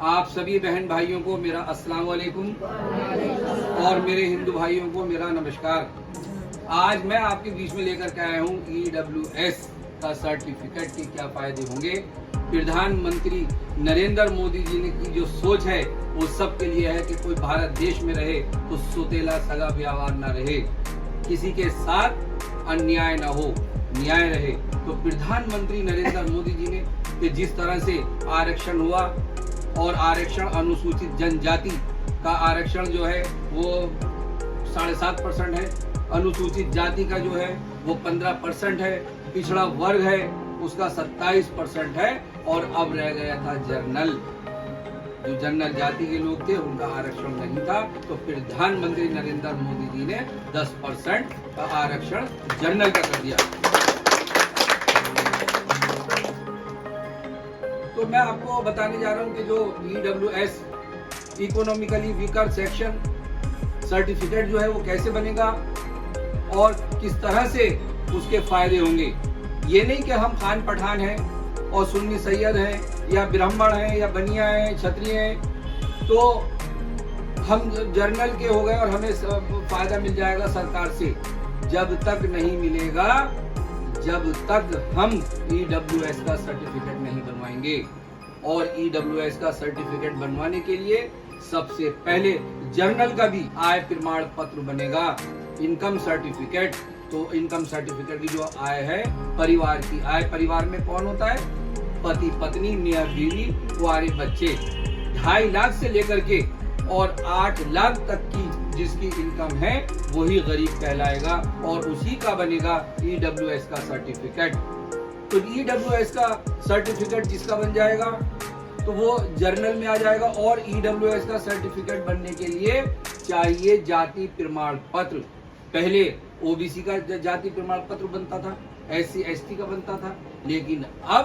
आप सभी बहन भाइयों को मेरा अस्सलाम वालेकुम और मेरे हिंदू भाइयों को मेरा नमस्कार। आज मैं आपके बीच में लेकर के आया हूँ EWS का सर्टिफिकेट के क्या फायदे होंगे। प्रधानमंत्री नरेंद्र मोदी जी ने की जो सोच है वो सबके लिए है कि कोई भारत देश में रहे तो सौतेला सगा व्यवहार न रहे, किसी के साथ अन्याय न हो, न्याय रहे। तो प्रधानमंत्री नरेंद्र मोदी जी ने कि जिस तरह से आरक्षण हुआ और आरक्षण अनुसूचित जनजाति का आरक्षण जो है वो 7.5% है, अनुसूचित जाति का जो है वो 15% है, पिछड़ा वर्ग है उसका 27% है और अब रह गया था जनरल। जो जनरल जाति के लोग थे उनका आरक्षण नहीं था, तो प्रधानमंत्री नरेंद्र मोदी जी ने 10% का आरक्षण जनरल का कर दिया। तो मैं आपको बताने जा रहा हूं कि जो EWS economically weaker section certificate जो है वो कैसे बनेगा और किस तरह से उसके फायदे होंगे। ये नहीं कि हम खान पठान हैं और सुन्नी सैयद हैं या ब्राह्मण हैं या बनिया हैं, क्षत्रिय हैं तो हम जर्नल के हो गए और हमें फायदा मिल जाएगा सरकार से। जब तक नहीं मिलेगा, जब तक हम EWS का सर्टिफिकेट नहीं बनवाएंगे। और EWS का सर्टिफिकेट बनवाने के लिए सबसे पहले जर्नल का भी आय प्रमाण पत्र बनेगा, इनकम सर्टिफिकेट। तो इनकम सर्टिफिकेट की जो आय है, परिवार की आय, परिवार में कौन होता है, पति पत्नी, मियां बीवी, कुंवारे बच्चे, 2.5 लाख से लेकर के और 8 लाख तक की जिसकी इनकम है वही गरीब कहलाएगा और उसी का बनेगा EWS का सर्टिफिकेट। तो EWS का सर्टिफिकेट जिसका बन जाएगा तो वो जर्नल में आ जाएगा। और EWS का सर्टिफिकेट बनने के लिए चाहिए जाति प्रमाण पत्र। पहले OBC का जाति प्रमाण पत्र बनता था, SC ST का बनता था, लेकिन अब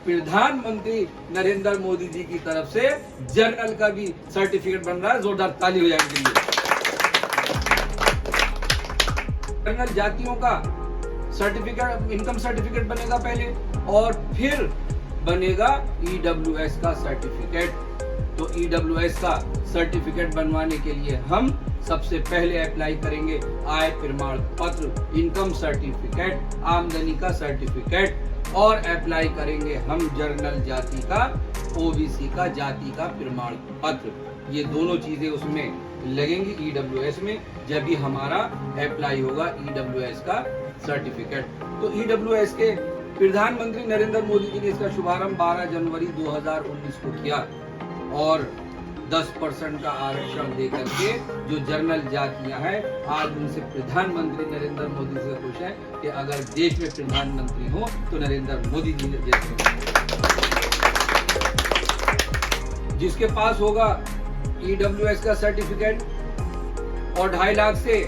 प्रधानमंत्री नरेंद्र मोदी जी की तरफ से जर्नल का भी सर्टिफिकेट बन रहा है। जोरदार ताली हो जाएगी। जनरल जातियों का सर्टिफिकेट, इनकम सर्टिफिकेट बनेगा पहले और फिर बनेगा EWS का सर्टिफिकेट। तो EWS का सर्टिफिकेट बनवाने के लिए हम सबसे पहले अप्लाई करेंगे आय प्रमाण पत्र, इनकम सर्टिफिकेट, आमदनी का सर्टिफिकेट और अप्लाई करेंगे हम जनरल जाति का, OBC का जाति का प्रमाण पत्र। ये दोनों चीजें उसमें लगेंगी EWS में, जब भी हमारा अप्लाई होगा EWS का सर्टिफिकेट। तो EWS के प्रधानमंत्री नरेंद्र मोदी जी ने इसका शुभारंभ 12 जनवरी 2019 को किया और 10% का आरक्षण देकर के जो जनरल जातियां हैं, आज उनसे प्रधानमंत्री नरेंद्र मोदी से खुश है कि अगर देश में प्रधानमंत्री हो तो नरेंद्र मोदी जी जैसे। जिसके पास होगा EWS का सर्टिफिकेट और 2.5 लाख से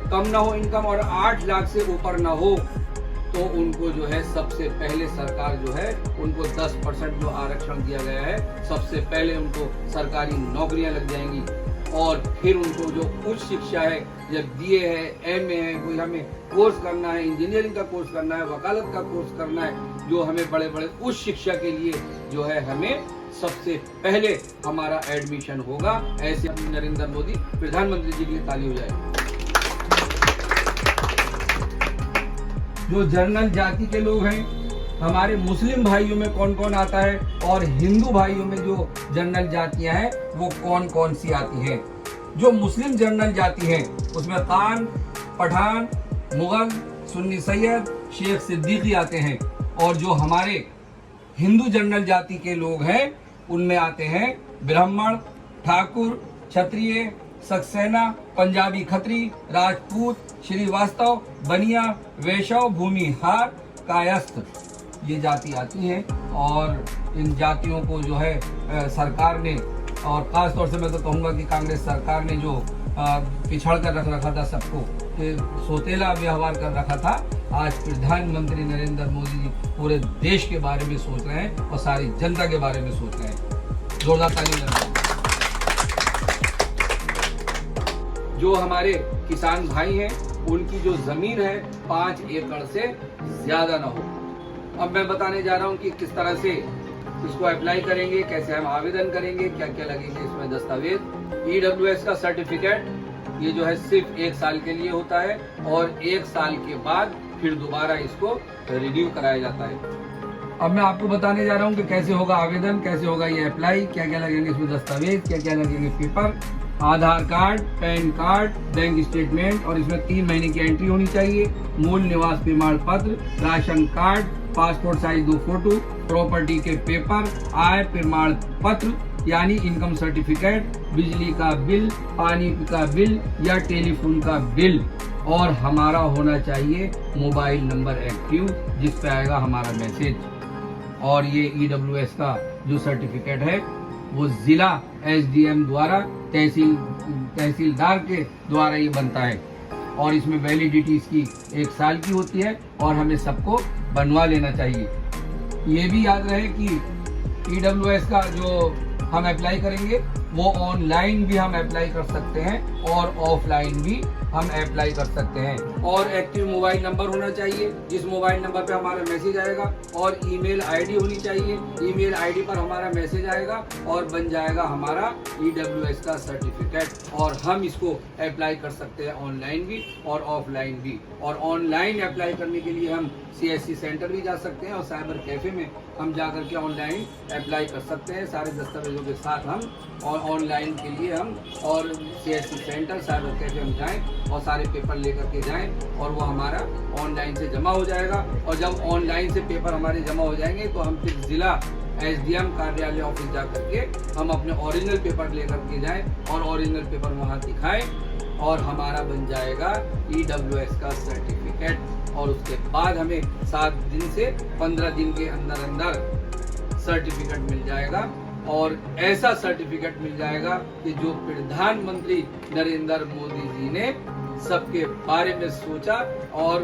कम ना हो इनकम और 8 लाख से ऊपर ना हो, तो उनको जो है सबसे पहले सरकार जो है उनको 10% जो आरक्षण दिया गया है, सबसे पहले उनको सरकारी नौकरियां लग जाएंगी। और फिर उनको जो उच्च शिक्षा है, जब BA है, MA है, कोई हमें कोर्स करना है, इंजीनियरिंग का कोर्स करना है, वकालत का कोर्स करना है, जो हमें बड़े बड़े उच्च शिक्षा के लिए जो है हमें सबसे पहले हमारा एडमिशन होगा। ऐसे नरेंद्र मोदी प्रधानमंत्री जी के लिए ताली हो जाए। जो जनरल जाति के लोग हैं, हमारे मुस्लिम भाइयों में कौन कौन आता है और हिंदू भाइयों में जो जनरल जातियां हैं वो कौन कौन सी आती हैं। जो मुस्लिम जनरल जाति हैं उसमें खान, पठान, मुगल, सुन्नी सैयद, शेख सिद्दीकी आते हैं। और जो हमारे हिंदू जनरल जाति के लोग हैं उनमें आते हैं ब्राह्मण, ठाकुर, क्षत्रिय, सक्सेना, पंजाबी खत्री, राजपूत, श्रीवास्तव, बनिया, वैश्य, भूमिहार, कायस्थ, ये जाति आती हैं। और इन जातियों को जो है सरकार ने, और खास तौर से मैं तो कहूँगा कि कांग्रेस सरकार ने जो पिछड़ कर रख रखा था सबको, सौतेला व्यवहार कर रखा था, आज प्रधानमंत्री नरेंद्र मोदी जी पूरे देश के बारे में सोच रहे हैं और सारी जनता के बारे में सोच रहे हैं। जोरदार ताली बजाएं। जो हमारे किसान भाई हैं उनकी जो जमीन है 5 एकड़ से ज्यादा ना हो। अब मैं बताने जा रहा हूं कि किस तरह से इसको अप्लाई करेंगे, कैसे हम आवेदन करेंगे, क्या क्या लगेंगे इसमें दस्तावेज। ईडब्ल्यूएस का सर्टिफिकेट ये जो है सिर्फ 1 साल के लिए होता है और 1 साल के बाद फिर दोबारा इसको रिन्यू कराया जाता है। अब मैं आपको बताने जा रहा हूँ कि कैसे होगा आवेदन, कैसे होगा ये अप्लाई, क्या क्या लगेंगे इसमें दस्तावेज, क्या क्या लगेंगे paper. Aadhaar card, PAN card, bank statement और इसमें 3 महीने की एंट्री होनी चाहिए। मूल निवास प्रमाण पत्र, ration card, passport size 2 photo, property के पेपर, आय प्रमाण पत्र यानी इनकम सर्टिफिकेट, बिजली का बिल, पानी का बिल या टेलीफोन का बिल और हमारा होना चाहिए मोबाइल नंबर एक्टिव जिस पे आएगा हमारा मैसेज। और ये ईडब्ल्यूएस का जो सर्टिफिकेट है वो जिला एसडीएम द्वारा तहसीलदार के द्वारा ये बनता है और इसमें वैलिडिटी इसकी 1 साल की होती है और हमें सबको बनवा लेना चाहिए। ये भी याद रहे कि ईडब्ल्यूएस का जो हम अप्लाई करेंगे वो ऑनलाइन भी हम अप्लाई कर सकते हैं और ऑफलाइन भी हम अप्लाई कर सकते हैं। और एक्टिव मोबाइल नंबर होना चाहिए जिस मोबाइल नंबर पे हमारा मैसेज आएगा और ईमेल आईडी होनी चाहिए। ईमेल आईडी पर हमारा मैसेज आएगा और बन जाएगा हमारा ईडब्ल्यूएस का सर्टिफिकेट और हम इसको अप्लाई कर सकते हैं ऑनलाइन भी और ऑफलाइन भी। और ऑनलाइन अप्लाई करने के लिए हम सीएससी सेंटर भी जा सकते हैं और साइबर कैफे में हम जाकर के ऑनलाइन अप्लाई कर सकते हैं सारे दस्तावेजों के साथ हम। और ऑनलाइन के लिए हम और सीएससी सेंटर साइबर कैफे हम जाएं और सारे पेपर लेकर के जाएं और वो हमारा ऑनलाइन से जमा हो जाएगा। और जब ऑनलाइन से पेपर हमारे जमा हो जाएंगे तो हम फिर जिला एसडीएम कार्यालय ऑफिस जा करके हम अपने ओरिजिनल पेपर लेकर के जाएं और ओरिजिनल पेपर वहाँ दिखाएं और हमारा बन जाएगा ईडब्ल्यूएस का सर्टिफिकेट। और उसके बाद हमें 7 दिन से 15 दिन के अंदर अंदर सर्टिफिकेट मिल जाएगा। और ऐसा सर्टिफिकेट मिल जाएगा कि जो प्रधानमंत्री नरेंद्र मोदी जी ने सबके बारे में सोचा। और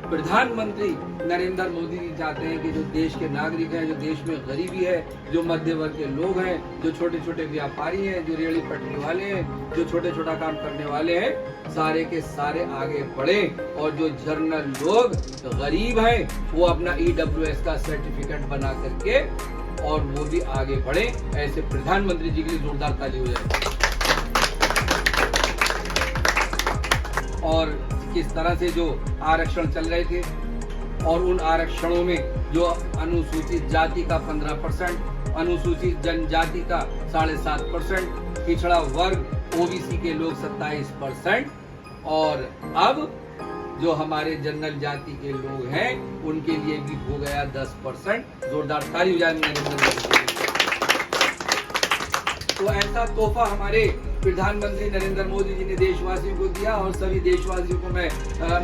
प्रधानमंत्री नरेंद्र मोदी जी चाहते हैं कि जो देश के नागरिक हैं, जो देश में गरीबी है, जो मध्य वर्ग के लोग हैं, जो छोटे छोटे व्यापारी हैं, जो रेहड़ी पटरी वाले हैं, जो छोटे छोटा काम करने वाले हैं, सारे के सारे आगे बढ़े। और जो जर्नल लोग गरीब हैं वो अपना ईडब्ल्यूएस का सर्टिफिकेट बना करके और वो भी आगे बढ़े। ऐसे प्रधानमंत्री जी के लिए जोरदार ताली हो जाए। और किस तरह से जो आरक्षण चल रहे थे और उन आरक्षणों में जो अनुसूचित जाति का 15%, अनुसूचित जनजाति का 7.5%, पिछड़ा वर्ग ओबीसी के लोग 27% और अब जो हमारे जनरल जाति के लोग हैं उनके लिए भी हो गया 10%। जोरदार ताली हो जाए। तो ऐसा तोहफा हमारे प्रधानमंत्री नरेंद्र मोदी जी ने देशवासियों को दिया और सभी देशवासियों को मैं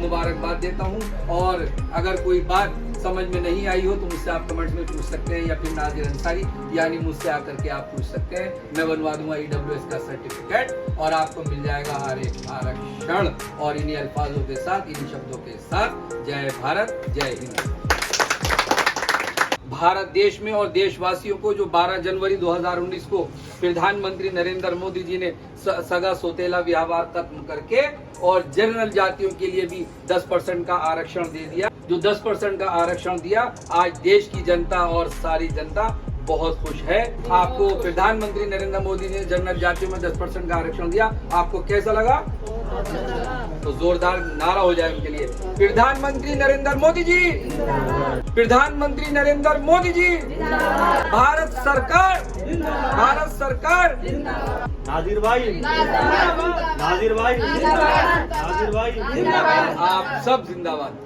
मुबारकबाद देता हूं। और अगर कोई बात समझ में नहीं आई हो तो मुझसे आप कमेंट्स में पूछ सकते हैं या फिर नाजिर अंसारी यानी मुझसे आकर के आप पूछ सकते हैं। मैं बनवा दूंगा ईडब्ल्यूएस का सर्टिफिकेट और आपको मिल जाएगा हर एक आरक्षण। और इन्हीं अल्फाजों के साथ, इन्हीं शब्दों के साथ, जय भारत, जय हिंद। भारत देश में और देशवासियों को जो 12 जनवरी 2019 को प्रधानमंत्री नरेंद्र मोदी जी ने सगा सौतेला व्यवहार खत्म करके और जनरल जातियों के लिए भी 10% का आरक्षण दे दिया। जो 10% का आरक्षण दिया, आज देश की जनता और सारी जनता बहुत खुश है। आपको प्रधानमंत्री नरेंद्र मोदी ने जनरल जातियों में 10% का आरक्षण दिया, आपको कैसा लगा? तो जोरदार नारा हो जाए उनके लिए। प्रधानमंत्री नरेंद्र मोदी जी, प्रधानमंत्री नरेंद्र मोदी जी, भारत सरकार, भारत सरकार। नाजिर भाई, नाजिर भाई, नाजिर भाई, आप सब जिंदाबाद।